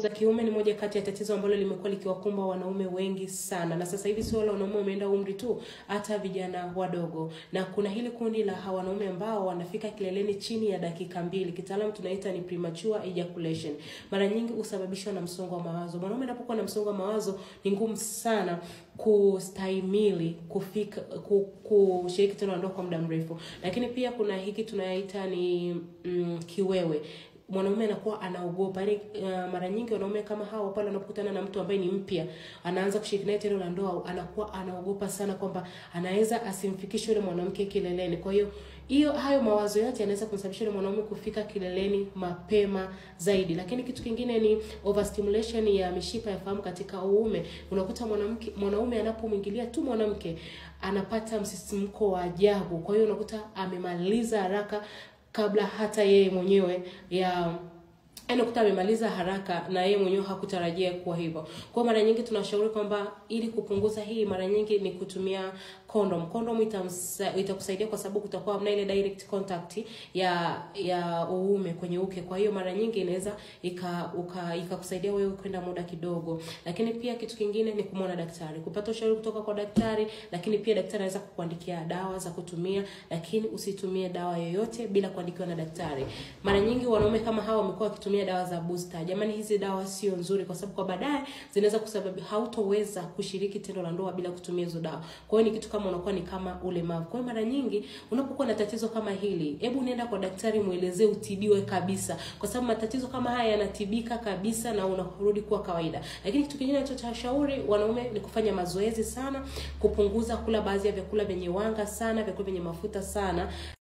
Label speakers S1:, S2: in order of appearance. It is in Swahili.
S1: za kiume ni moja kati ya tatizo ambalo limekuwa likiwakumba wanaume wengi sana. Na sasa hivi sio wale wanaume wameenda umri tu, hata vijana wadogo. Na kuna hili kundi la wanaume ambao wanafika kileleni chini ya dakika 2. Kitaalamu tunaita ni premature ejaculation. Mara nyingi husababishwa na msongo wa mawazo. Mwanaume anapokuwa na msongo wa mawazo ni ngumu sana kustahimili kufika kushiriki tendo la ndoa kwa muda mrefu. Lakini pia kuna hiki tunaita ni kiwewe. Mwanaume anakuwa anaogopa. Mara nyingi wanaume kama hao pale wanapokutana na mtu ambaye ni mpya, anaanza kushiriki naye tendo la ndoa, anakuwa anaogopa sana kwamba anaweza asimfikishe yule mwanamke kileleni. Kwa hiyo hayo mawazo yote yanaweza kumsababisha yule mwanaume kufika kileleni mapema zaidi. Lakini kitu kingine ni overstimulation ya mishipa ya fahamu katika uume. Unakuta mwanaume anapomwingilia tu mwanamke anapata msisimko wa ajabu. Kwa hiyo unakuta amemaliza haraka kabla hata yeye mwenyewe unakuta amemaliza haraka na yeye mwenyewe hakutarajia kuwa hivyo. Kwa mara nyingi tunashauri kwamba ili kupunguza hii, mara nyingi ni kutumia condom. Condom itakusaidia kwa sababu kutakuwa hamna ile direct contact ya uume kwenye uke. Kwa hiyo mara nyingi inaweza ikakusaidia wewe kwenda muda kidogo. Lakini pia kitu kingine ni kumwona daktari, kupata ushauri kutoka kwa daktari. Lakini pia daktari anaweza kukuandikia dawa za kutumia, lakini usitumie dawa yoyote bila kuandikiwa na daktari. Mara nyingi wanaume kama hawa wamekuwa wakitumia dawa za booster. Jamani, hizi dawa sio nzuri kwa sababu kwa baadaye zinaweza kusababisha hautoweza kushiriki tendo la ndoa bila kutumia hizo dawa. Kwa hiyo ni kitu kama unakuwa ni kama ulemavu. Kwa hiyo mara nyingi unapokuwa na tatizo kama hili, hebu nenda kwa daktari, muelezee, utibiwe kabisa. Kwa sababu matatizo kama haya yanatibika kabisa na unarudi kuwa kawaida. Lakini kitu kingine tunachoshauri wanaume ni kufanya mazoezi sana, kupunguza kula baadhi ya vyakula vyenye wanga sana, vyakula vyenye mafuta sana.